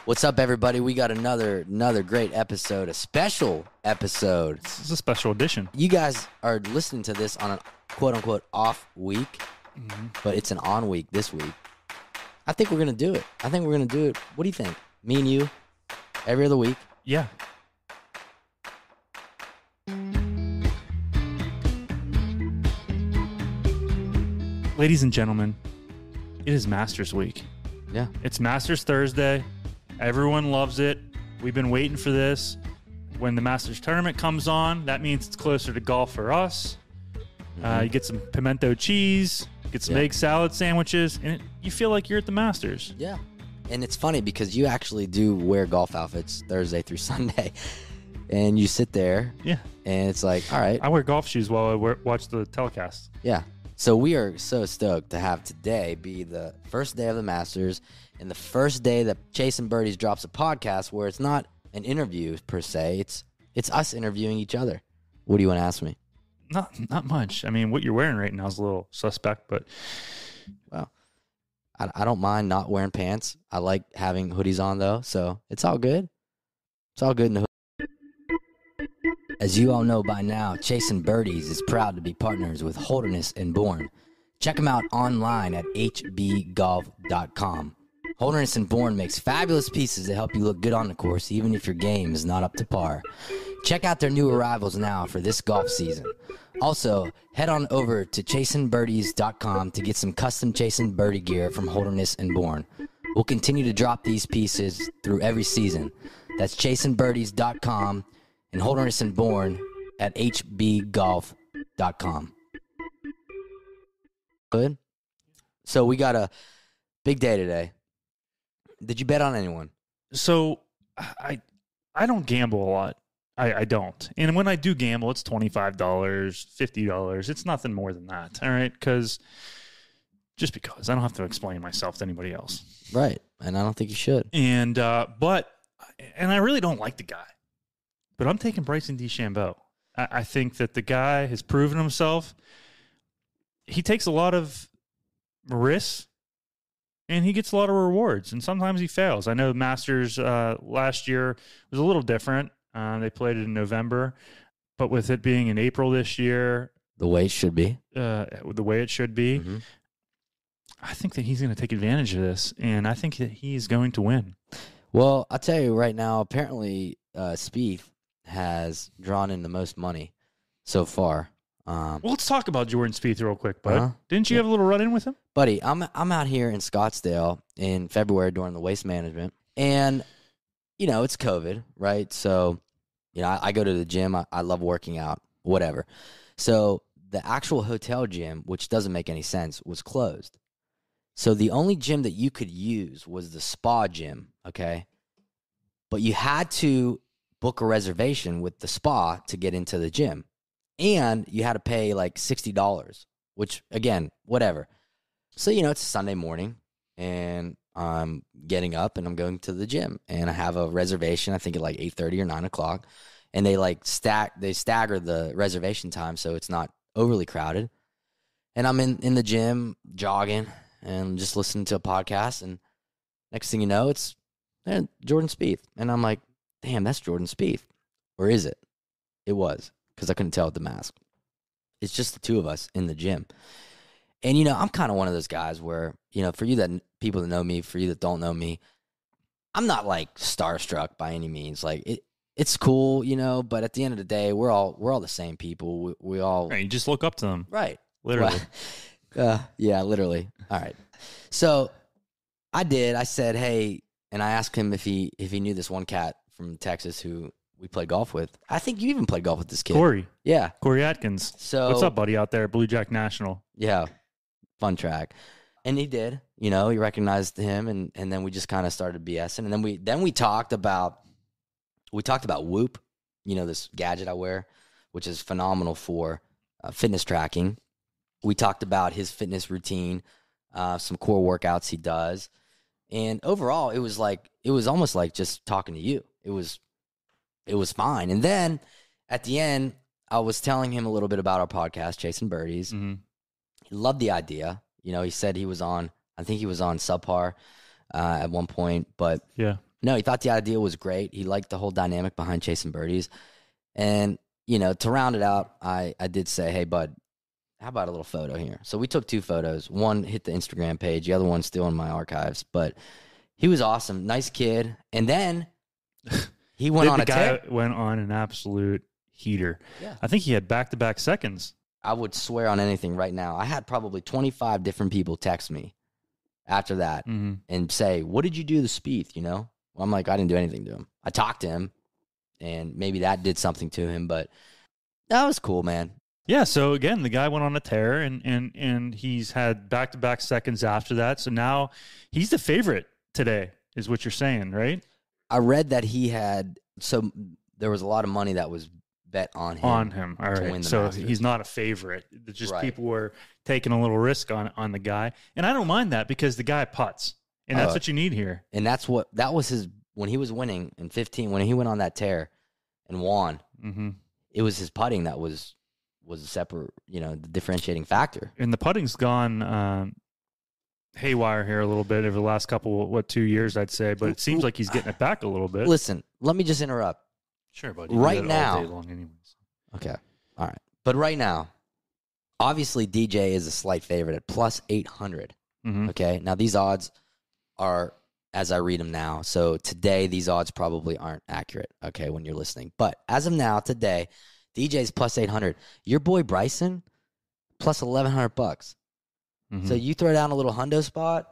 What's up, everybody? We got another great episode, a special episode. This is a special edition. You guys are listening to this on a quote-unquote off week, but it's an on week this week. I think we're going to do it. What do you think? Me and you, every other week? Yeah. Ladies and gentlemen, it is Masters Week. Yeah. It's Masters Thursday. Everyone loves it. We've been waiting for this. When the Masters tournament comes on, that means it's closer to golf for us. You get some pimento cheese, get some egg salad sandwiches, and you feel like you're at the Masters. Yeah. And it's funny because you actually do wear golf outfits Thursday through Sunday. And you sit there. Yeah. And it's like, all right. I wear golf shoes while I watch the telecast. Yeah. So we are so stoked to have today be the first day of the Masters and the first day that Chasin Birdies drops a podcast where it's not an interview per se. It's us interviewing each other. What do you want to ask me? Not much. I mean, what you're wearing right now is a little suspect, but well, I don't mind not wearing pants. I like having hoodies on though, so it's all good. It's all good in the hood. As you all know by now, Chasin Birdies is proud to be partners with Holderness and Bourne. Check them out online at hbgolf.com. Holderness and Bourne makes fabulous pieces that help you look good on the course, even if your game is not up to par. Check out their new arrivals now for this golf season. Also, head on over to chasinbirdies.com to get some custom Chasin Birdie gear from Holderness and Bourne. We'll continue to drop these pieces through every season. That's chasinbirdies.com and Holderness and Bourne at hbgolf.com. Good? So we got a big day today. Did you bet on anyone? So I don't gamble a lot. I don't. And when I do gamble, it's $25, $50. It's nothing more than that. All right? Because I don't have to explain myself to anybody else. Right. And I don't think you should. And I really don't like the guy. But I'm taking Bryson DeChambeau. I think that the guy has proven himself. He takes a lot of risks, and he gets a lot of rewards, and sometimes he fails. I know Masters last year was a little different. They played it in November, but with it being in April this year. The way it should be. Mm-hmm. I think that he's going to take advantage of this, and I think that he's going to win. Well, I'll tell you right now, apparently Spieth has drawn in the most money so far. Well, let's talk about Jordan Spieth real quick, bud. Didn't you have a little run-in with him? Buddy, I'm out here in Scottsdale in February during the Waste Management, and, it's COVID, right? So, I go to the gym. I love working out, whatever. So the actual hotel gym, which doesn't make any sense, was closed. So the only gym that you could use was the spa gym, okay? But you had to book a reservation with the spa to get into the gym. And you had to pay like $60, which, again, whatever. So, it's a Sunday morning, and I'm getting up, and I'm going to the gym. And I have a reservation, I think at like 8:30 or 9 o'clock. And they stagger the reservation time so it's not overly crowded. And I'm in the gym jogging and just listening to a podcast. And next thing you know, it's Jordan Spieth. And I'm like, damn, that's Jordan Spieth. Or is it? It was, because I couldn't tell with the mask. It's just the two of us in the gym. And, I'm kind of one of those guys where, for you people that know me, for you that don't know me, I'm not like starstruck by any means. Like it's cool, but at the end of the day, we're all the same people. We all. Right, you just look up to them. Right. Literally. Yeah, literally. All right. So I did. I said, hey, and I asked him if he knew this one cat from Texas who we played golf with. I think you even played golf with this kid. Corey. Yeah. Corey Atkins. So what's up, buddy, out there at Blue Jack National? Yeah. Fun track. And he did. He recognized him, and then we just kind of started BSing. And then we talked about Whoop, this gadget I wear, which is phenomenal for fitness tracking. We talked about his fitness routine, some core workouts he does. And overall, it was almost like just talking to you. It was fine. And then at the end, I was telling him a little bit about our podcast, Chasin Birdies. Mm-hmm. He loved the idea. He said I think he was on Subpar at one point, but yeah, No, he thought the idea was great. He liked the whole dynamic behind Chasin Birdies. And, to round it out, I did say, hey, bud, how about a little photo here? So we took 2 photos. One hit the Instagram page. The other one's still in my archives. But he was awesome. Nice kid. And then he went on a tear. Went on an absolute heater. Yeah. I think he had back-to-back seconds. I would swear on anything right now. I had probably 25 different people text me after that and say, what did you do to Spieth, Well, I'm like, I didn't do anything to him. I talked to him, and maybe that did something to him, but that was cool, man. Yeah, so again, the guy went on a tear, and he's had back-to-back seconds after that. So now he's the favorite today, is what you're saying, right? I read that he had – so there was a lot of money that was bet on him. All right. So Masters. He's not a favorite. It's just Right. people were taking a little risk on the guy. And I don't mind that because the guy putts. And that's what you need here. And that was his – when he was winning in 15, when he went on that tear and won, it was his putting that was a separate, the differentiating factor. And the putting's gone haywire here a little bit over the last couple, 2 years, I'd say. But it seems like he's getting it back a little bit. Listen, let me just interrupt. Sure, buddy. Right now. All day long anyways. Okay. All right. But right now, obviously DJ is a slight favorite at plus 800. Okay. Now these odds are as I read them now. So today, these odds probably aren't accurate. Okay. When you're listening, but as of now, today, DJ's plus 800. Your boy Bryson plus $1,100. So you throw down a little hundo spot,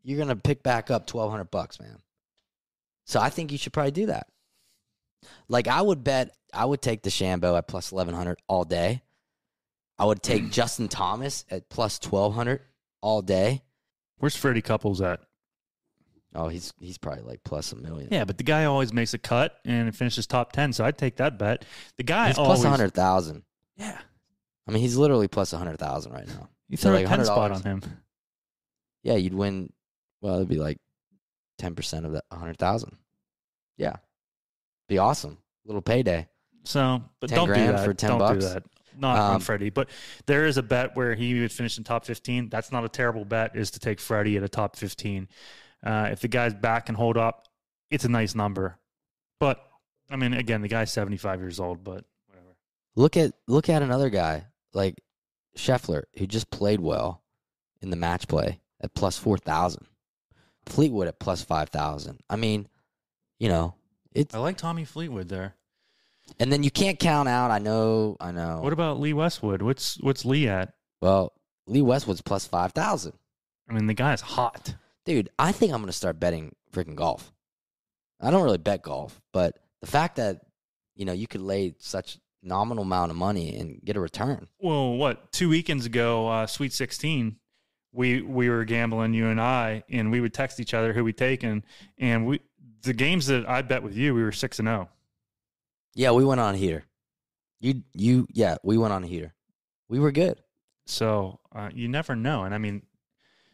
you're going to pick back up $1,200, man. So I think you should probably do that. Like I would take DeChambeau at plus 1,100 all day. I would take Justin Thomas at plus 1,200 all day. Where's Freddie Couples at? Oh, he's probably like plus $1 million. Yeah, but the guy always makes a cut and finishes top 10, so I'd take that bet. The guy he's always, plus 100,000. Yeah. I mean, he's literally plus 100,000 right now. You throw like a 10 spot on him. Yeah, you'd win. Well, it'd be like 10% of that 100,000. Yeah. Be awesome. Little payday. So, but 10 don't do grand that. for 10 don't bucks. do that. Not on Freddie. But there is a bet where he would finish in top 15. That's not a terrible bet, is to take Freddie at a top 15. If the guy's back and hold up, it's a nice number. But, I mean, again, the guy's 75 years old, but whatever. Look at another guy like Scheffler, who just played well in the match play at plus 4,000. Fleetwood at plus 5,000. I mean, it's. I like Tommy Fleetwood there. And then you can't count out. I know. What about Lee Westwood? What's Lee at? Well, Lee Westwood's plus 5,000. I mean, the guy's hot. Dude, I think I'm going to start betting freaking golf. I don't really bet golf, but the fact that, you could lay such nominal amount of money and get a return. Well, 2 weekends ago, Sweet 16, we were gambling, you and I, and we would text each other who we taken, and the games that I bet with you, we were 6-0. Yeah, we went on a heater. Yeah, we went on a heater. We were good. So you never know. And I mean,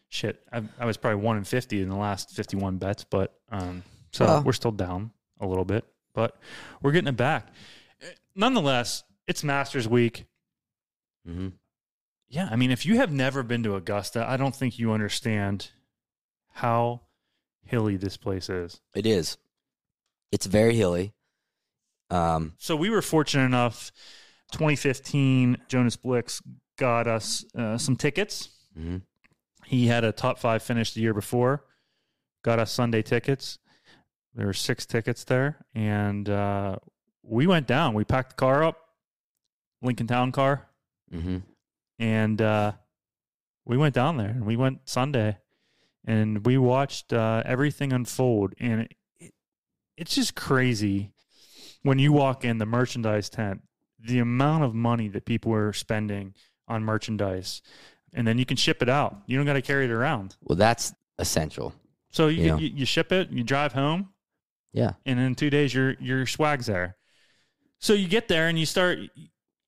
shit, I was probably 1-50 in the last 51 bets, but we're still down a little bit, but we're getting it back. Nonetheless, it's Masters week. Mm-hmm. Yeah, I mean, if you have never been to Augusta, I don't think you understand how hilly this place is. It is. It's very hilly. So we were fortunate enough, 2015, Jonas Blix got us some tickets. Mm-hmm. He had a top 5 finish the year before, got us Sunday tickets. There were 6 tickets there, and we went down. We packed the car up, Lincoln Town car, and we went down there, and we went Sunday, and we watched everything unfold, and it's just crazy when you walk in the merchandise tent, the amount of money that people are spending on merchandise, and then you can ship it out. You don't got to carry it around. Well, that's essential. So you ship it, you drive home, yeah, and in 2 days your swag's there. So you get there and you start.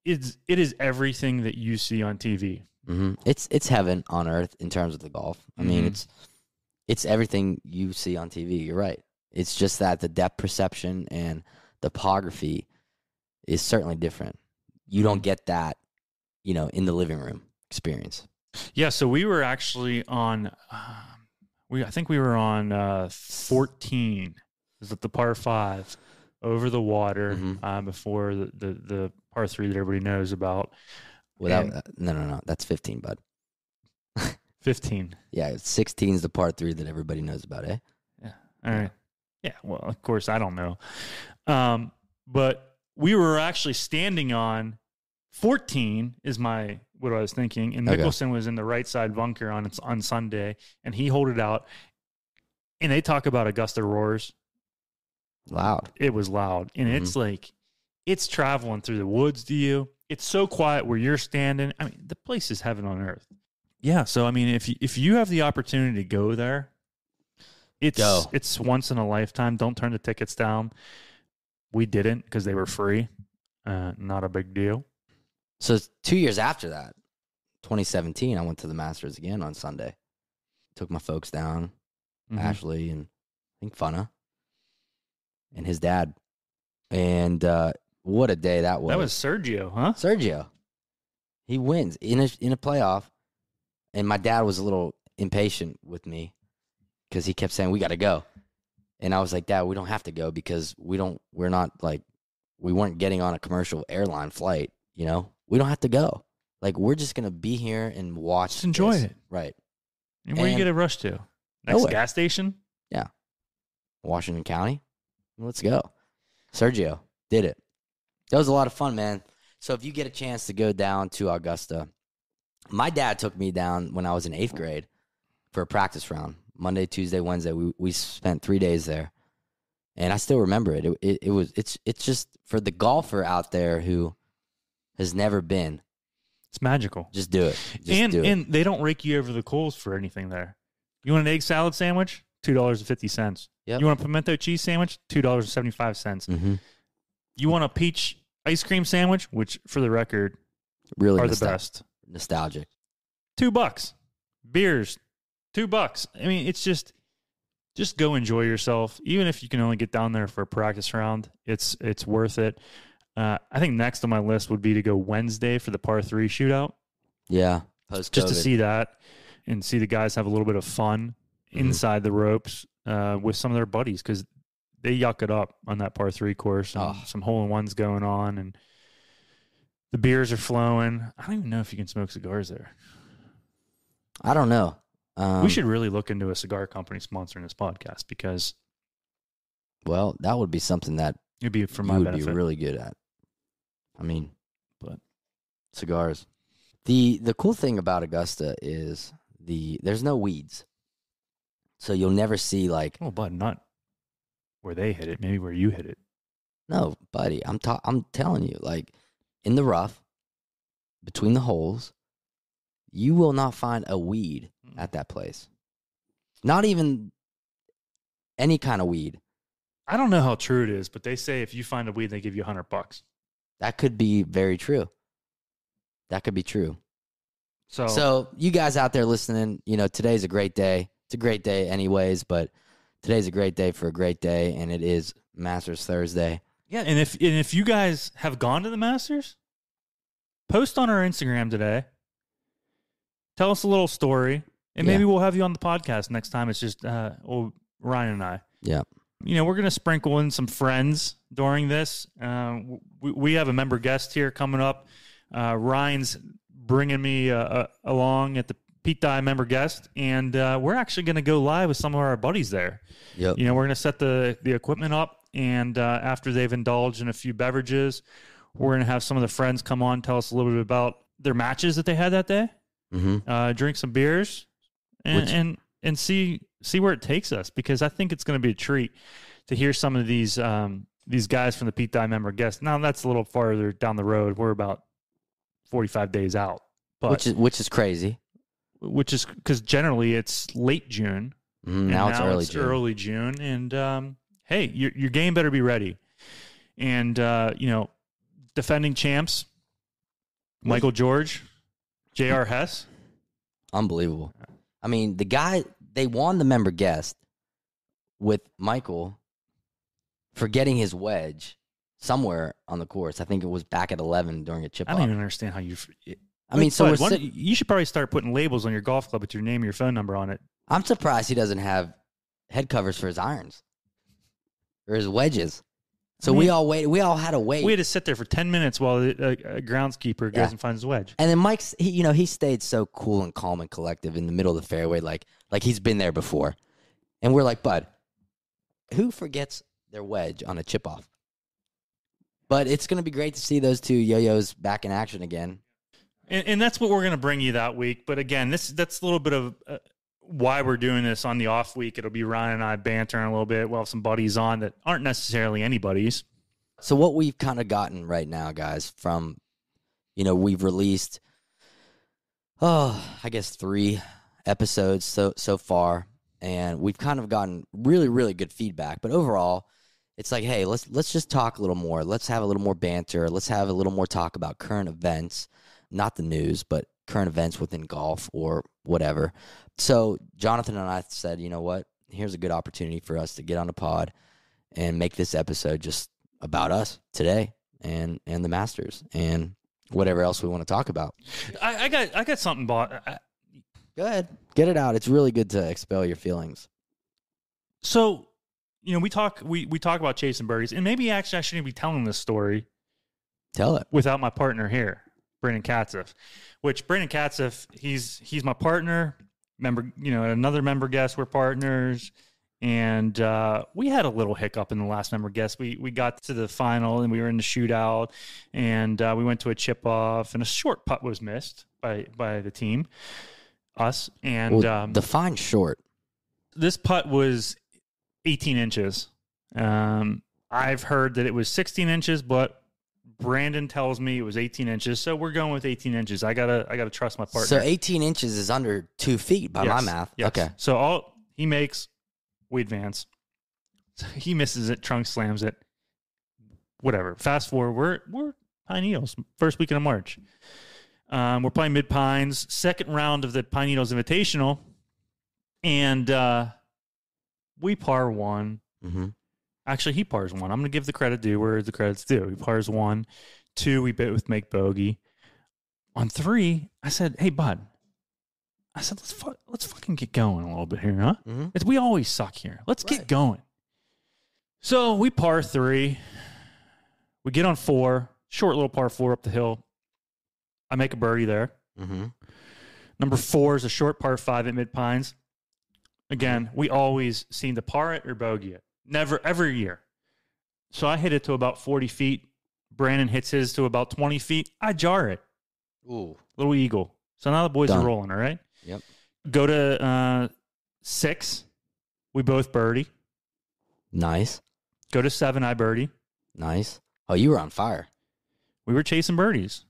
It is everything that you see on TV. Mm-hmm. It's heaven on earth in terms of the golf. I mean, it's everything you see on TV. You're right. It's just that the depth perception and the topography is certainly different. You don't get that, in the living room experience. Yeah, so we were actually on, I think we were on 14 is at the par 5 over the water Mm-hmm. before the par 3 that everybody knows about. Without no, that's 15, bud. 15. Yeah, 16 is the part 3 that everybody knows about, eh? Yeah. All right. Yeah. Well, of course, I don't know. But we were actually standing on 14 is what I was thinking. And Mickelson was in the right side bunker on Sunday, and he holed it out. And they talk about Augusta roars. Loud. It was loud. And it's like, it's traveling through the woods to you. It's so quiet where you're standing. I mean, the place is heaven on earth. Yeah. So, I mean, if you have the opportunity to go there, it's once in a lifetime. Don't turn the tickets down. We didn't because they were free. Not a big deal. So 2 years after that, 2017, I went to the Masters again on Sunday. Took my folks down, Ashley and I think Funna and his dad. And what a day that was. That was Sergio, huh? Sergio. He wins in a playoff. And my dad was a little impatient with me because he kept saying, we got to go. And I was like, Dad, we don't have to go because we weren't getting on a commercial airline flight, you know? We don't have to go. Like, we're just going to be here and watch. Just enjoy it. Right. And where you get a rush to? Next gas station? Yeah. Washington County. Let's go. Sergio did it. That was a lot of fun, man. So if you get a chance to go down to Augusta, my dad took me down when I was in 8th grade for a practice round. Monday, Tuesday, Wednesday. We spent 3 days there. And I still remember it. It's just for the golfer out there who has never been. It's magical. Just do it. And they don't rake you over the coals for anything there. You want an egg salad sandwich? $2.50. Yep. You want a pimento cheese sandwich? $2.75. Mm-hmm. You want a peach ice cream sandwich, which for the record really are the best. Nostalgic. $2. Beers, $2. I mean, it's just go enjoy yourself. Even if you can only get down there for a practice round, it's worth it. I think next on my list would be to go Wednesday for the par 3 shootout. Yeah, post-COVID. Just to see that and see the guys have a little bit of fun inside the ropes with some of their buddies because they yuck it up on that par 3 course. And some hole-in-ones going on, and the beers are flowing. I don't even know if you can smoke cigars there. I don't know. We should really look into a cigar company sponsoring this podcast because, well, that would be something that it'd be for my benefit. You would be really good at. I mean, but cigars. The cool thing about Augusta is there's no weeds, so you'll never see like. Oh, but not where they hit it. Maybe where you hit it. No, buddy, I'm telling you, like in the rough, between the holes, you will not find a weed at that place. Not even any kind of weed. I don't know how true it is, but they say if you find a weed, they give you $100. That could be very true. That could be true. So you guys out there listening, you know, today's a great day. It's a great day anyways, but today's a great day for a great day, and it is Masters Thursday. Yeah, and if you guys have gone to the Masters, post on our Instagram today. Tell us a little story, and maybe we'll have you on the podcast next time. It's just Ryan and I. Yeah. You know, we're going to sprinkle in some friends during this. We have a member guest here coming up. Ryan's bringing me along at the Pete Dye member guest, and we're actually going to go live with some of our buddies there. Yep. You know, we're going to set the equipment up, and after they've indulged in a few beverages, we're going to have some of the friends come on, tell us a little bit about their matches that they had that day. Mm-hmm. Drink some beers and see where it takes us, because I think it's going to be a treat to hear some of these guys from the Pete Dye member guests. Now that's a little farther down the road. We're about 45 days out, but which is crazy. Which is because generally it's late June. Now it's early June, and hey, your game better be ready. And you know, defending champs, Michael George. J.R. Hess. Unbelievable. I mean, the guy, they won the member guest with Michael for getting his wedge somewhere on the course. I think it was back at 11 during a chip off. I don't even understand how you... I mean, so you should probably start putting labels on your golf club with your name and your phone number on it. I'm surprised he doesn't have head covers for his irons. or his wedges. So we all wait. We all had to wait. We had to sit there for 10 minutes while a groundskeeper goes and finds his wedge. And then Mike's, he stayed so cool and calm and collective in the middle of the fairway, like he's been there before. And we're like, bud, who forgets their wedge on a chip off? But it's going to be great to see those two yo-yos back in action again. And that's what we're going to bring you that week. But again, that's a little bit of why we're doing this on the off week. It'll be Ryan and I bantering a little bit. We'll have some buddies on that aren't necessarily anybody's. So what we've kind of gotten right now, guys, from, we've released, I guess 3 episodes so far, and we've kind of gotten really, really good feedback. But overall, it's like, hey, let's just talk a little more. Let's have a little more banter. Let's have a little more talk about current events, not the news, but current events within golf or whatever. So Jonathan and I said, you know what? Here's a good opportunity for us to get on the pod and make this episode just about us today and the Masters and whatever else we want to talk about. I got something bought. Go ahead. Get it out. It's really good to expel your feelings. So, we talk about Chasin Birdies, and maybe actually I shouldn't be telling this story. Tell it. Without my partner here, Brandon Katzeff, which Brandon Katzeff, he's my partner, member, another member guest, we're partners. And we had a little hiccup in the last member guest. We got to the final and we were in the shootout, and we went to a chip off, and a short putt was missed by the team, us. And define short. This putt was 18 inches. I've heard that it was 16 inches, but Brandon tells me it was 18 inches, so we're going with 18 inches. I gotta trust my partner. So 18 inches is under 2 feet by my math. Yes. Okay. So all he makes, we advance. So he misses it, trunk slams it. Whatever. Fast forward, we're Pine Needles, first weekend of March. We're playing Mid Pines, second round of the Pine Needles Invitational, and we par 1. Mm-hmm. Actually, he pars 1. I'm going to give the credit due where the credit's due. He pars 1. 2, we both make bogey. On 3, I said, hey, bud. I said, let's fucking get going a little bit here, huh? Mm-hmm. We always suck here. Let's get going. So we par 3. We get on 4. Short little par 4 up the hill. I make a birdie there. Mm-hmm. Number 4 is a short par 5 at Mid Pines. Again, we always seem to par it or bogey it. Never, every year. So I hit it to about 40 feet. Brandon hits his to about 20 feet. I jar it. Ooh. Little eagle. So now the boys are rolling, all right? Yep. Go to 6. We both birdie. Nice. Go to 7, I birdie. Nice. Oh, you were on fire. We were chasing birdies.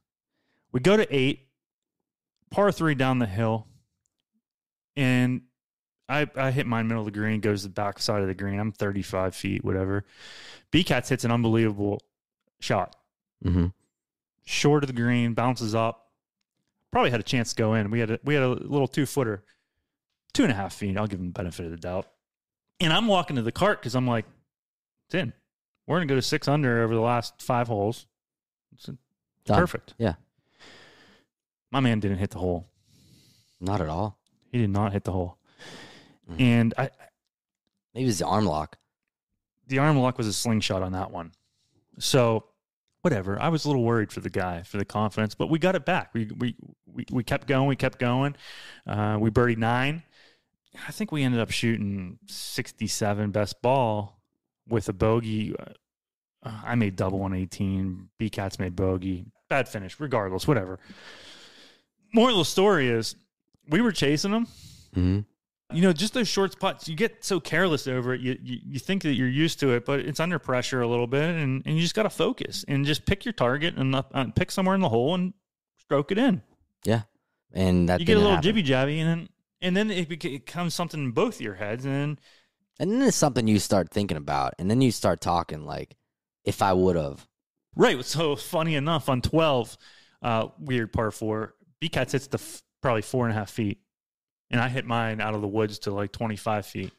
We go to 8. Par 3 down the hill. And I hit mine middle of the green, goes to the back side of the green. I'm 35 feet, whatever. B-Cats hits an unbelievable shot. Mm-hmm. Short of the green, bounces up. Probably had a chance to go in. We had a little 2-footer, 2.5 feet. I'll give him the benefit of the doubt. And I'm walking to the cart because I'm like, it's in. We're going to go to 6 under over the last 5 holes. It's perfect. Yeah. My man didn't hit the hole. Not at all. He did not hit the hole. And maybe it's the arm lock. The arm lock was a slingshot on that one. So whatever. I was a little worried for the guy, for the confidence, but we got it back. We kept going. We kept going. We birdied 9. I think we ended up shooting 67 best ball with a bogey. I made double on 18. B-Cats made bogey. Bad finish, regardless, whatever. Moral of the story is we were chasing them. Mm-hmm. Just those short putts, you get so careless over it. You think that you're used to it, but it's under pressure a little bit, and you just got to focus and just pick your target and pick somewhere in the hole and stroke it in. Yeah, and that you get a little jibby jabby, and then it becomes something in both your heads, and then it's something you start thinking about, and then you start talking like, if I would have. Right. So funny enough, on 12, weird par 4, B-Cats hits probably 4.5 feet. And I hit mine out of the woods to like 25 feet.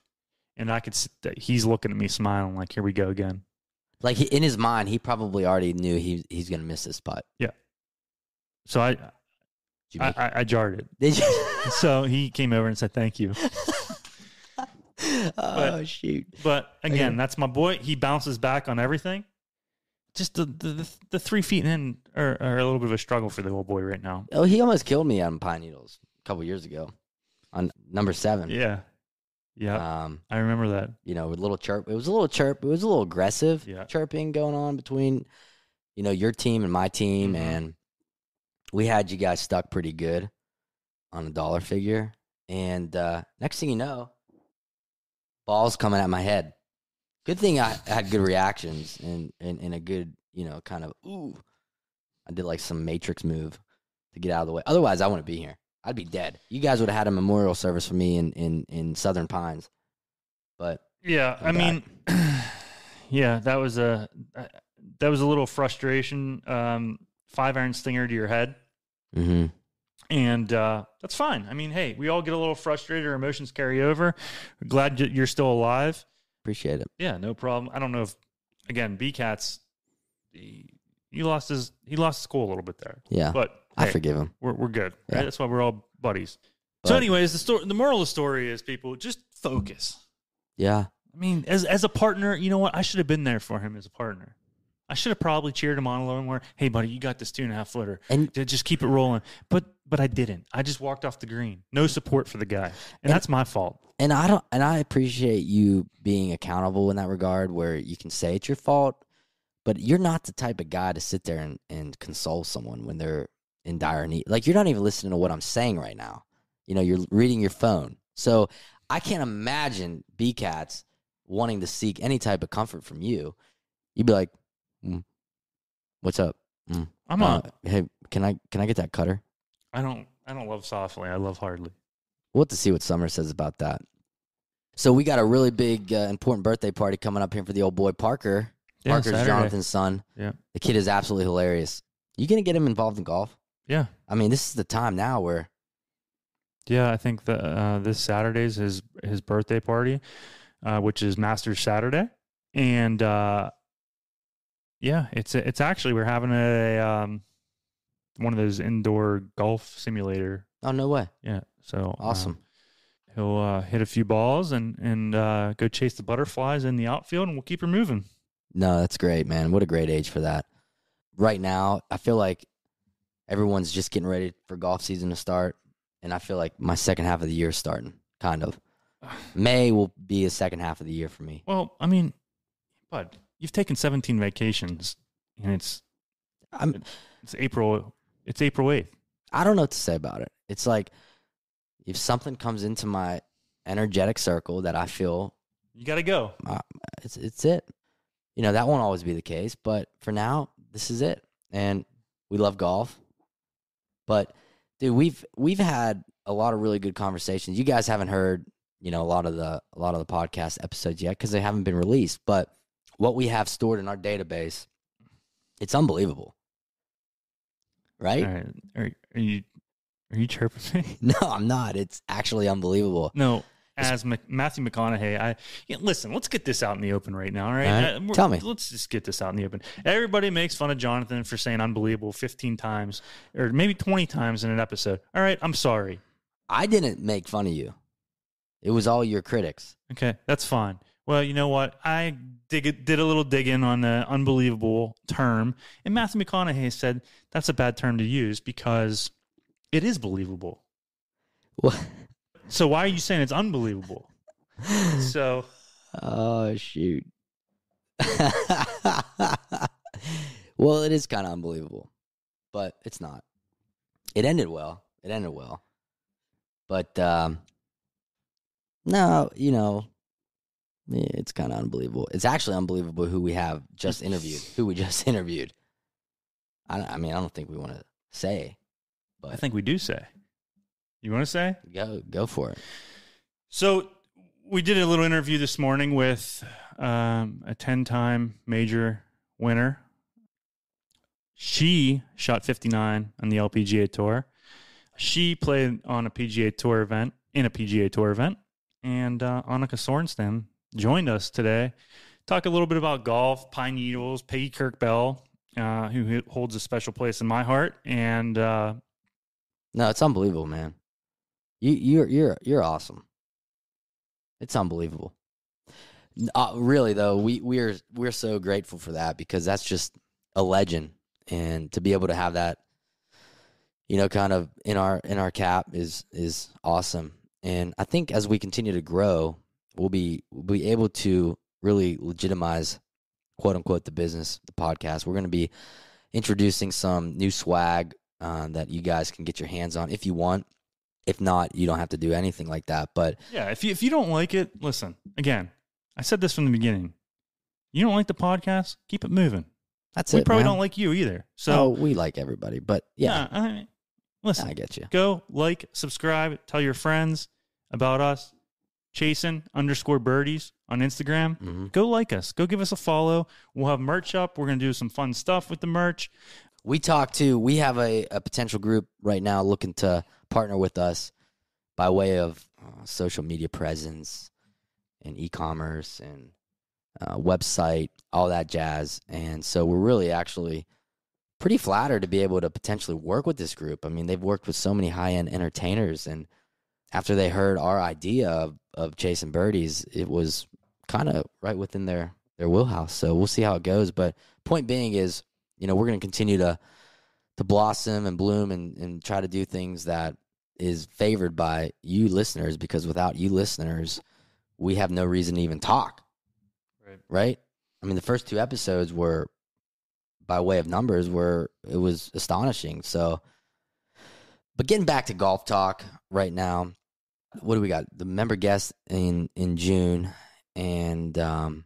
And I could he's looking at me smiling like, here we go again. Like in his mind, he probably already knew he's going to miss this putt. Yeah. So I jarred it. Did you? So he came over and said, thank you. Oh, shoot. But again, Okay. that's my boy. He bounces back on everything. Just the 3 feet in are a little bit of a struggle for the old boy right now. Oh, he almost killed me on Pine Needles a couple years ago on number 7. Yeah. I remember that. With a little chirp. It was a little chirp. It was a little aggressive chirping going on between, your team and my team. Mm-hmm. And we had you guys stuck pretty good on a dollar figure. And next thing you know, ball's coming at my head. Good thing I had good reactions and a good, kind of, ooh. I did like some Matrix move to get out of the way. Otherwise, I wouldn't be here. I'd be dead. You guys would have had a memorial service for me in Southern Pines. But yeah, I mean, yeah, that was a little frustration. 5-iron stinger to your head. Mm-hmm. And that's fine. I mean, hey, we all get a little frustrated. Our emotions carry over. We're glad you're still alive. Appreciate it. Yeah, no problem. I don't know if, again, B-Cats, he lost his cool a little bit there. Yeah, but I hey, forgive him. We're good. Yeah. Right? That's why we're all buddies. But, so, anyways, the moral of the story is, people, just focus. Yeah. I mean, as a partner, you know what? I should have been there for him as a partner. I should have probably cheered him on a little more. Hey, buddy, you got this 2.5 footer. And just keep it rolling. But I didn't. I just walked off the green. No support for the guy, and that's my fault. And I appreciate you being accountable in that regard, where you can say it's your fault, but you're not the type of guy to sit there and console someone when they're in dire need. Like, you're not even listening to what I'm saying right now. You're reading your phone. So I can't imagine B-Cats wanting to seek any type of comfort from you. You'd be like, what's up? I'm not. Hey, can I get that cutter? I don't love softly. I love hardly. We'll have to see what Summer says about that. So we got a really big, important birthday party coming up here for the old boy Parker. Yeah, Parker's Saturday. Jonathan's son. Yeah. The kid is absolutely hilarious. You going to get him involved in golf? Yeah. I mean, this is the time now where... Yeah, I think this Saturday's his birthday party, which is Masters Saturday. And, yeah, it's actually, we're having one of those indoor golf simulator. Oh, no way. Yeah. So awesome. He'll hit a few balls and go chase the butterflies in the outfield, and we'll keep her moving. No, that's great, man. What a great age for that. Right now, I feel like everyone's just getting ready for golf season to start, and I feel like my second half of the year is starting, kind of. May will be a second half of the year for me. Well, I mean, bud, you've taken 17 vacations, and it's April. It's April 8th. I don't know what to say about it. It's like, if something comes into my energetic circle that I feel, you got to go. It's it. That won't always be the case, but for now, this is it. And we love golf. But dude, we've had a lot of really good conversations. You guys haven't heard, a lot of the podcast episodes yet because they haven't been released. But what we have stored in our database, it's unbelievable. Right? All right. Are you chirping me? No, I'm not. It's actually unbelievable. No, as Matthew McConaughey, listen, let's get this out in the open right now, all right? Tell me. Let's just get this out in the open. Everybody makes fun of Jonathan for saying unbelievable 15 times or maybe 20 times in an episode. All right, I'm sorry. I didn't make fun of you. It was all your critics. Okay, that's fine. Well, you know what? I did a little digging on the unbelievable term, and Matthew McConaughey said that's a bad term to use because it is believable. What? So why are you saying it's unbelievable? So. Oh, shoot. Well, it is kind of unbelievable, but it's not. It ended well. But, no, it's kind of unbelievable. It's actually unbelievable who we just interviewed. I mean, I don't think we want to say. But I think we do say. You want to say? Go for it. So we did a little interview this morning with a 10-time major winner. She shot 59 on the LPGA Tour. She played on a PGA Tour event, and Annika Sorenstam joined us today. Talk a little bit about golf, Pine Needles, Peggy Kirkbell, who holds a special place in my heart, and no, it's unbelievable, man. You're awesome. It's unbelievable. Really though, we're so grateful for that, because that's just a legend, and to be able to have that, kind of in our cap is awesome. And I think as we continue to grow, we'll be able to really legitimize, quote unquote, the business, the podcast. We're going to be introducing some new swag that you guys can get your hands on if you want. If not, you don't have to do anything like that. But yeah, if you don't like it, listen. Again, I said this from the beginning. You don't like the podcast, keep it moving. That's it. We probably man. don't like you either. So we like everybody, but yeah. Listen, I get you. Go like, subscribe, tell your friends about us. Chasin_Birdies on Instagram. Mm-hmm. Go like us. Go give us a follow. We'll have merch up. We're going to do some fun stuff with the merch. We have a potential group right now looking to partner with us by way of social media presence and e-commerce and website, all that jazz. And so we're really actually pretty flattered to be able to potentially work with this group. I mean, they've worked with so many high-end entertainers, and after they heard our idea of Chasin Birdies, it was kind of right within their wheelhouse. So we'll see how it goes. But point being is, we're going to continue to blossom and bloom and try to do things that is favored by you listeners, because without you listeners, we have no reason to even talk. Right? I mean, the first 2 episodes were, by way of numbers, it was astonishing. So, but getting back to golf talk right now, what do we got? The member guest in June, and I'll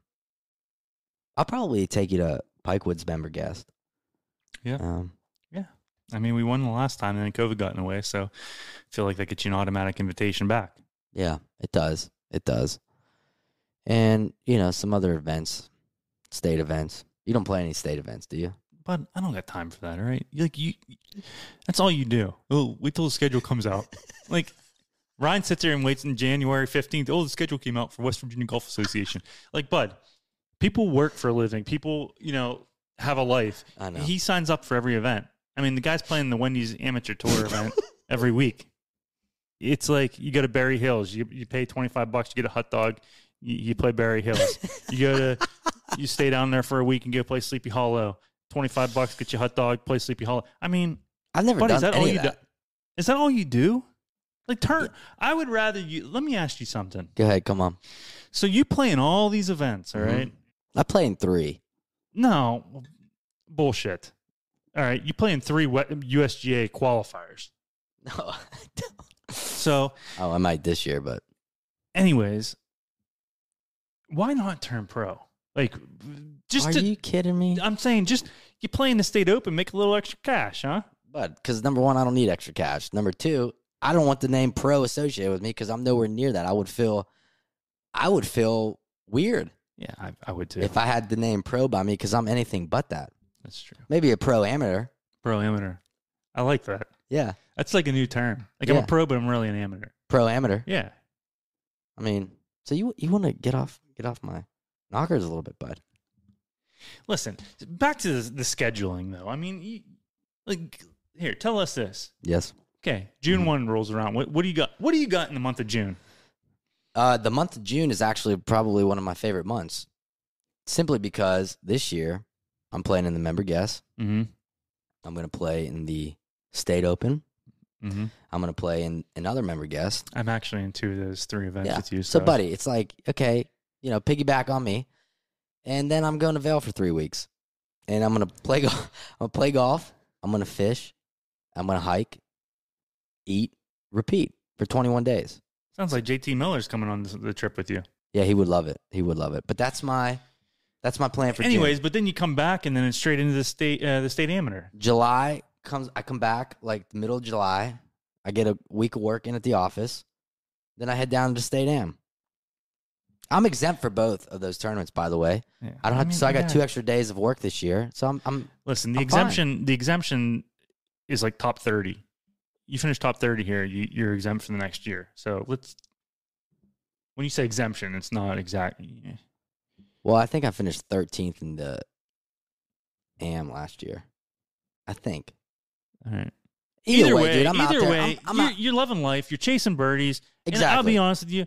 probably take you to Pikewood's member guest. Yeah. Yeah. I mean, we won the last time, and then COVID got in the way, so I feel like that gets you an automatic invitation back. Yeah, it does. It does. And, some other events, state events. You don't play any state events, do you? But I don't got time for that, all right? That's all you do. Oh, wait till the schedule comes out. Like, Ryan sits there and waits on January 15th. Oh, the schedule came out for West Virginia Golf Association. Like, bud, people work for a living. People, have a life. I know. He signs up for every event. I mean, the guy's playing the Wendy's Amateur Tour event every week. It's like you go to Berry Hills. You pay $25, you get a hot dog. You play Berry Hills. You stay down there for a week and go play Sleepy Hollow. $25, get you a hot dog, play Sleepy Hollow. I mean, I've never done any of that. Is that all you do? Like, I would rather you. Let me ask you something. Go ahead, come on. So you play in all these events, all right? I play in 3. No, bullshit. All right, you play in 3 USGA qualifiers. No. So. Oh, I might this year, but. Anyways, why not turn pro? Like, Are you kidding me? I'm saying, just you play in the state open, make a little extra cash, huh? But because number 1, I don't need extra cash. Number 2, I don't want the name pro associated with me because I'm nowhere near that. I would feel weird. Yeah, I would too. If I had the name pro by me, because I'm anything but that. That's true. Maybe a pro amateur. Pro amateur. I like that. Yeah. That's like a new term. Like, I'm a pro, but I'm really an amateur. Pro amateur. Yeah. I mean, so you want to get off my knockers a little bit, bud. Listen, back to the scheduling, though. I mean, here, tell us this. Yes. Okay, June 1 rolls around. What do you got? What do you got in the month of June? The month of June is actually probably one of my favorite months, simply because this year I'm playing in the member guest. Mm-hmm. I'm going to play in the state open. Mm-hmm. I'm going to play in another member guest. I'm actually in 2 of those 3 events with you. So, buddy, it's like, okay, piggyback on me. And then I'm going to Vail for 3 weeks. And I'm going to play golf. I'm going to play golf. I'm going to fish. I'm going to hike, eat, repeat for 21 days. Sounds like JT Miller's coming on the trip with you. Yeah, he would love it. He would love it. But that's my plan for Anyways, June. But then you come back and then it's straight into the state amateur. July comes. I come back like the middle of July. I get a week of work in at the office. Then I head down to state am. I'm exempt for both of those tournaments, by the way. Yeah. I don't have to. So I got 2 extra days of work this year. So I'm listen. The I'm exemption. fine. The exemption is like top 30. You finish top 30 here, you're exempt for the next year. So when you say exemption, it's not exact. Well, I think I finished 13th in the AM last year. I think. All right. Either way, dude, I'm out there. You're loving life. You're chasing birdies. Exactly. And I'll be honest with you.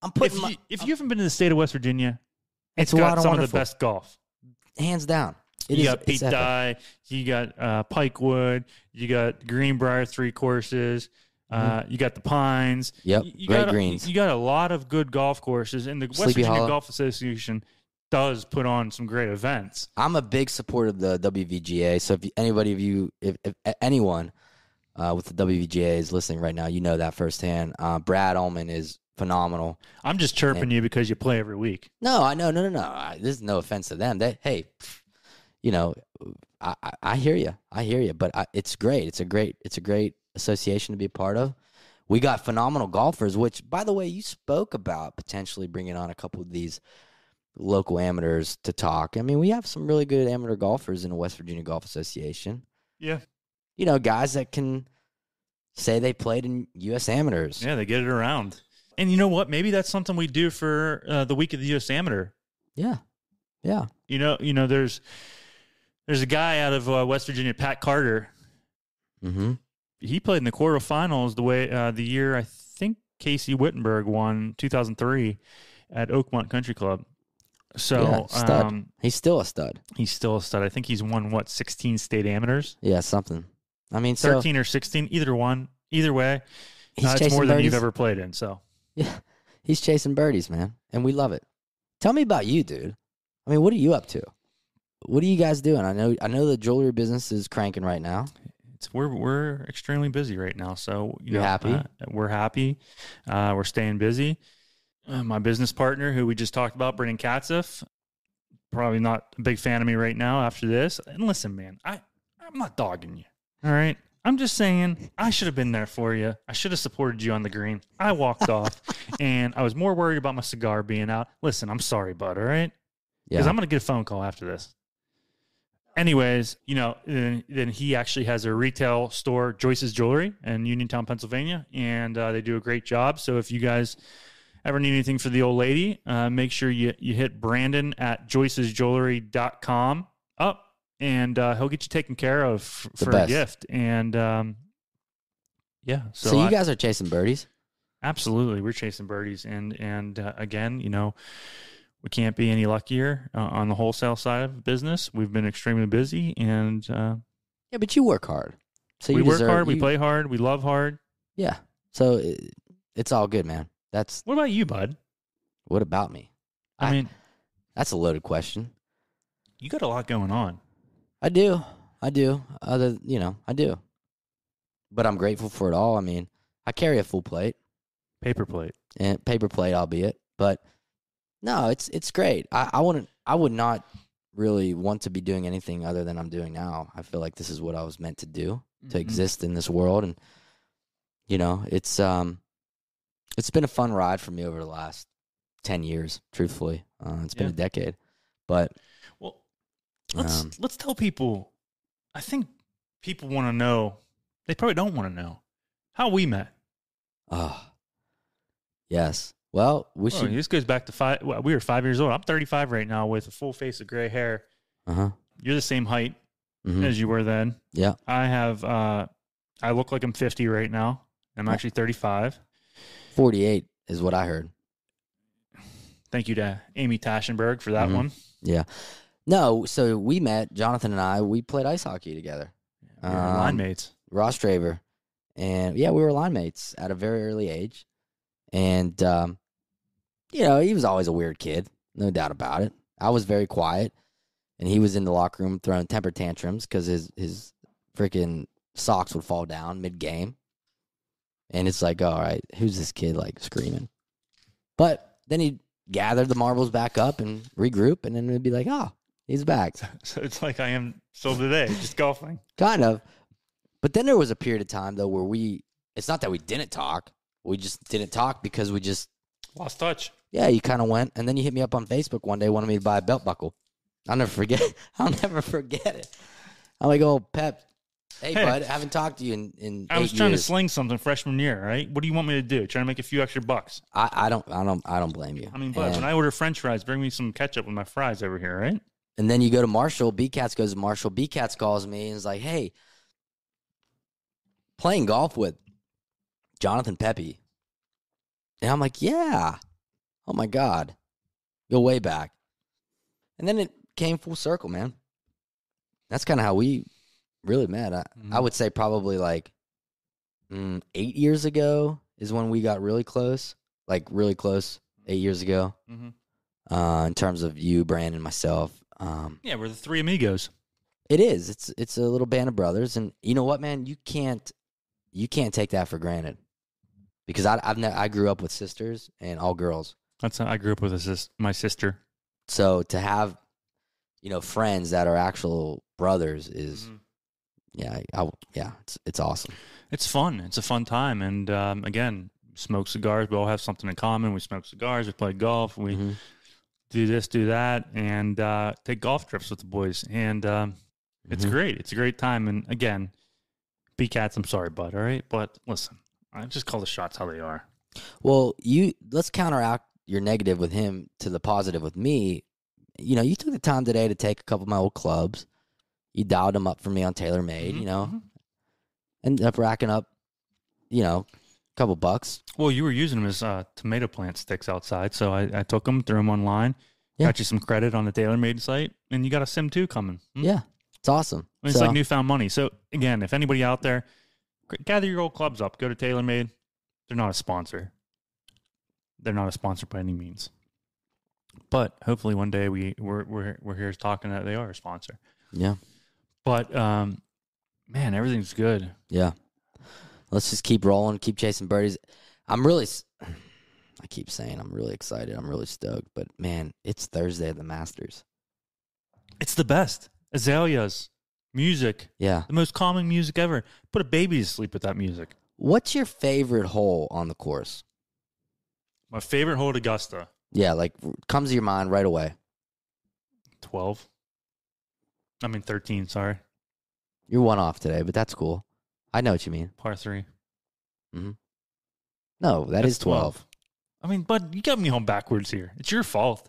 I'm putting if you haven't been to the state of West Virginia, it's wild got and some of wonderful. the best golf. Hands down. You got Pete Dye, you got Pikewood, you got Greenbrier 3 courses, you got the Pines. Yep, great greens. You got a lot of good golf courses, and the West Sleepy Virginia Hollow. Golf Association does put on some great events. I'm a big supporter of the WVGA. So if anyone with the WVGA is listening right now, you know that firsthand. Brad Ullman is phenomenal. I'm just chirping you because you play every week. No, I know, no. This is no offense to them. I hear you, but it's great. It's a great association to be a part of. We got phenomenal golfers, which, by the way, you spoke about potentially bringing on a couple of these local amateurs to talk. I mean, we have some really good amateur golfers in the West Virginia Golf Association. Yeah. Guys that can say they played in U.S. amateurs. Yeah, they get it around. And you know what? Maybe that's something we do for the week of the U.S. Amateur. Yeah. There's a guy out of West Virginia, Pat Carter. Mm-hmm. He played in the quarterfinals the year I think Casey Wittenberg won 2003 at Oakmont Country Club. So yeah, stud. He's still a stud. He's still a stud. I think he's won 16 state amateurs. Yeah, something. I mean, 13 or 16, either one. Either way, it's more than you've ever played in. So yeah, he's chasing birdies, man, and we love it. Tell me about you, dude. I mean, what are you up to? What are you guys doing? I know the jewelry business is cranking right now. We're extremely busy right now. So you're happy. We're happy. We're staying busy. My business partner, who we just talked about, Brendan Katzeff, probably not a big fan of me right now after this. And listen, man, I'm not dogging you. All right. I'm just saying I should have been there for you. I should have supported you on the green. I walked off, and I was more worried about my cigar being out. Listen, I'm sorry, bud, all right? Because I'm going to get a phone call after this. Anyways, then he actually has a retail store, Joyce's Jewelry, in Uniontown, Pennsylvania, and they do a great job. So if you guys ever need anything for the old lady, make sure you hit Brandon at joycesjewelry.com up. And he'll get you taken care of for a gift. And, yeah. So you guys are chasing birdies? Absolutely. We're chasing birdies. And again, we can't be any luckier on the wholesale side of business. We've been extremely busy. And yeah, but you work hard. So we work hard. We play hard. We love hard. Yeah. So it's all good, man. What about you, bud? What about me? I mean, that's a loaded question. You got a lot going on. I do. I do. I do. But I'm grateful for it all. I mean, I carry a full plate. Paper plate. And paper plate, albeit. But no, it's great. I would not really want to be doing anything other than I'm doing now. I feel like this is what I was meant to do, to exist in this world. And, it's been a fun ride for me over the last 10 years, truthfully. It's been a decade. But Let's tell people. I think people want to know. They probably don't want to know how we met. Oh, yes. Well, This goes back to 5. Well, we were 5 years old. I'm 35 right now with a full face of gray hair. You're the same height as you were then. Yeah. I have. I look like I'm 50 right now. I'm actually 35. 48 is what I heard. Thank you to Amy Taschenberg for that one. Yeah. No, so we met, Jonathan and I, we played ice hockey together. We were line mates. Ross Draver. And, we were line mates at a very early age. And, he was always a weird kid, no doubt about it. I was very quiet, and he was in the locker room throwing temper tantrums because his freaking socks would fall down mid-game. And it's like, all right, who's this kid, screaming? But then he'd gather the marbles back up and regroup, and then it'd be like, oh, he's back. So it's like I am still today, just golfing. Kind of. But then there was a period of time, though, where it's not that we didn't talk. We just didn't talk because we just lost touch. Yeah, you kind of went. And then you hit me up on Facebook one day, wanted me to buy a belt buckle. I'll never forget it. I'm like, oh, Pep, hey bud, haven't talked to you in 8 years. I was trying to sling something freshman year, right? What do you want me to do? Trying to make a few extra bucks? I don't blame you. I mean, bud, when I order French fries, bring me some ketchup with my fries over here, right? And then you go to Marshall. B-Cats goes to Marshall. B-Cats calls me and is like, hey, playing golf with Jonathan Pepe. And I'm like, yeah. Oh my God. Go way back. And then it came full circle, man. That's kind of how we really met. I would say probably like 8 years ago is when we got really close. Like really close 8 years ago. In terms of you, Brandon, myself. Yeah, we're the three amigos. It is. It's a little band of brothers. And you know what, man? You can't take that for granted. Because I grew up with sisters and all girls. That's how I grew up with my sister. So to have, friends that are actual brothers is, it's awesome. It's fun. It's a fun time. And again, smoke cigars. We all have something in common. We smoke cigars. We play golf. We do this, do that, and take golf trips with the boys. And it's great. It's a great time. And again, B-Cats, I'm sorry, bud, all right? But listen, I just call the shots how they are. Well, let's counteract your negative with him to the positive with me. You took the time today to take a couple of my old clubs. You dialed them up for me on TaylorMade, ended up racking up, a couple bucks. Well, you were using them as tomato plant sticks outside, so I took them, threw them online, got you some credit on the TaylorMade site, and you got a Sim 2 coming. Yeah, it's awesome. It's like newfound money. So, again, if anybody out there, gather your old clubs up, go to TaylorMade. They're not a sponsor. They're not a sponsor by any means. But hopefully one day we're here talking that they are a sponsor. Yeah. But, man, everything's good. Yeah. Let's just keep rolling, keep chasing birdies. I keep saying I'm really excited. I'm really stoked. But, man, it's Thursday at the Masters. It's the best. Azaleas, music. Yeah. The most calming music ever. Put a baby to sleep with that music. What's your favorite hole on the course? My favorite hole at Augusta. Yeah, like comes to your mind right away. 13, sorry. You're one off today, but that's cool. I know what you mean. Par 3. Mm-hmm. No, that's is 12. Bud, you got me home backwards here. It's your fault.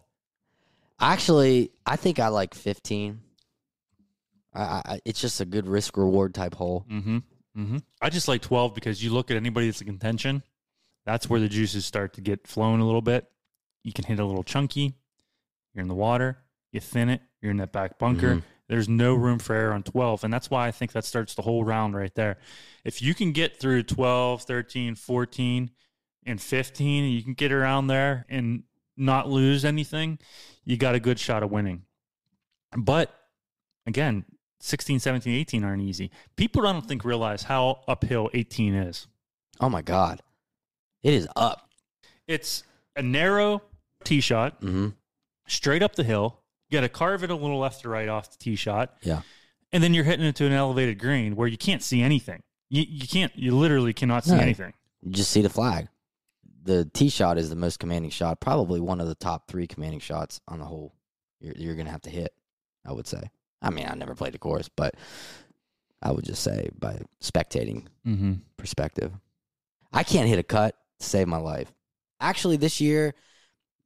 Actually, I think I like 15. It's just a good risk-reward type hole. I just like 12 because you look at anybody that's in contention, that's where the juices start to get flowing a little bit. You can hit a little chunky. You're in the water. You thin it. You're in that back bunker. There's no room for error on 12, and that's why I think that starts the whole round right there. If you can get through 12, 13, 14, and 15, and you can get around there and not lose anything, you got a good shot of winning. But, again, 16, 17, 18 aren't easy. People I don't think realize how uphill 18 is. Oh, my God. It is up. It's a narrow tee shot, straight up the hill. You got to carve it a little left to right off the tee shot. Yeah. And then you're hitting into an elevated green where you can't see anything. You literally cannot see anything. You just see the flag. The tee shot is the most commanding shot, probably one of the top 3 commanding shots on the hole you're going to have to hit, I would say. I mean, I never played the course, but I would just say by spectating perspective. I can't hit a cut to save my life. Actually, this year,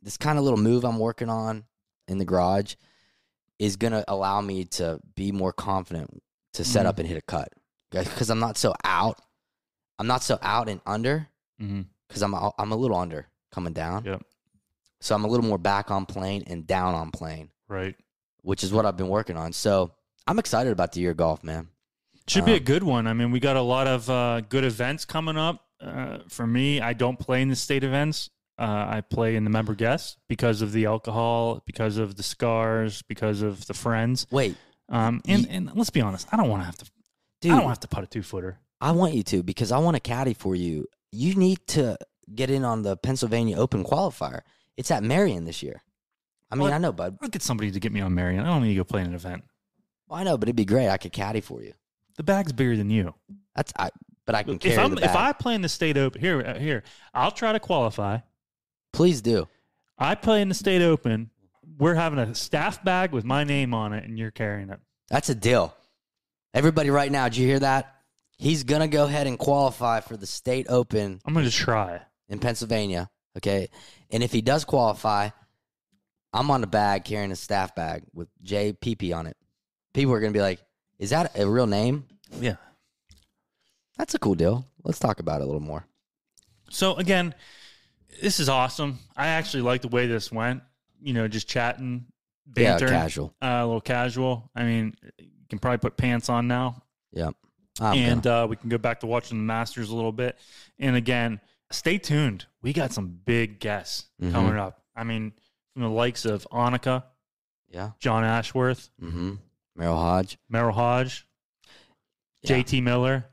this kind of little move I'm working on in the garage is going to allow me to be more confident to set up and hit a cut. Because I'm not so out. I'm not so out and under because I'm a little under coming down. Yep. So I'm a little more back on plane and down on plane. Right. Which is what I've been working on. So I'm excited about the year of golf, man. Should be a good one. I mean, we got a lot of good events coming up. For me, I don't play in the state events. I play in the member guests because of the alcohol, because of the scars, because of the friends. Wait. And let's be honest, I don't want to have to. Dude, I don't have to putt a 2-footer. I want you to because I want a caddy for you. You need to get in on the Pennsylvania Open qualifier. It's at Marion this year. I know, bud. I'll get somebody to get me on Marion. I don't need to go play in an event. Well, I know, but it'd be great. I could caddy for you. The bag's bigger than you. But I can carry the bag. If I play in the state open, here, I'll try to qualify. Please do. I play in the state open. We're having a staff bag with my name on it, and you're carrying it. That's a deal. Everybody right now, did you hear that? He's going to go ahead and qualify for the state open. I'm going to try. In Pennsylvania, okay? And if he does qualify, I'm on the bag carrying a staff bag with JPP on it. People are going to be like, is that a real name? Yeah. That's a cool deal. Let's talk about it a little more. So, again, This is awesome. I actually like the way this went. Just chatting, banter. Yeah, casual. A little casual. I mean, you can probably put pants on now. Yeah. We can go back to watching the Masters a little bit. And again, stay tuned. We got some big guests coming up. I mean, from the likes of Annika. Yeah. John Ashworth. Merrill Hodge. Yeah. JT Miller.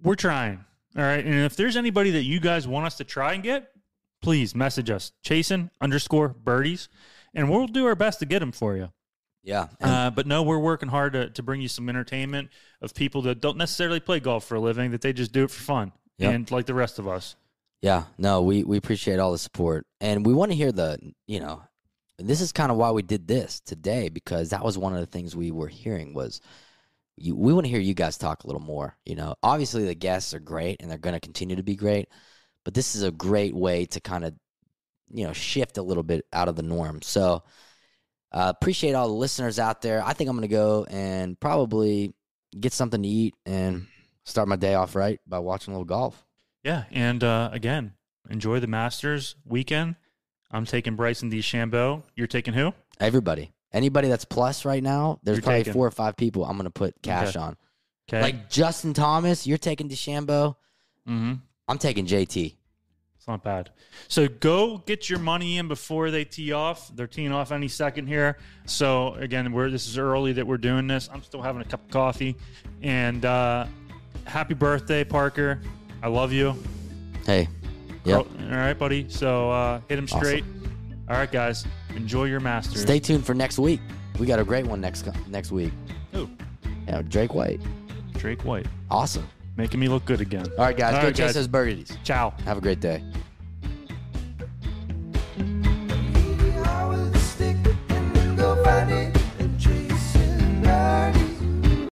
We're trying. All right. And if there's anybody that you guys want us to try and get, please message us. Chasin_Birdies. And we'll do our best to get them for you. Yeah. But no, we're working hard to bring you some entertainment of people that don't necessarily play golf for a living, that they just do it for fun. Yep. And like the rest of us. Yeah. No, we appreciate all the support. And we want to hear this is kind of why we did this today, because that was one of the things we were hearing was we want to hear you guys talk a little more. Obviously the guests are great and they're going to continue to be great, but this is a great way to kind of, shift a little bit out of the norm. So appreciate all the listeners out there. I think I'm going to go and probably get something to eat and start my day off right by watching a little golf. Yeah. And again, enjoy the Masters weekend. I'm taking Bryson DeChambeau. You're taking who? Everybody. Anybody that's plus right now, there's probably taking 4 or 5 people I'm going to put cash on. Okay. Like Justin Thomas, you're taking DeChambeau. I'm taking JT. It's not bad. So go get your money in before they tee off. They're teeing off any second here. So, again, this is early that we're doing this. I'm still having a cup of coffee. And happy birthday, Parker. I love you. Hey. Yep. All right, buddy. So hit him straight. Awesome. All right, guys. Enjoy your Masters. Stay tuned for next week. We got a great one next week. Who? Yeah, Drake White. Drake White. Awesome. Making me look good again. All right, guys. Go chase those birdies. Ciao. Have a great day.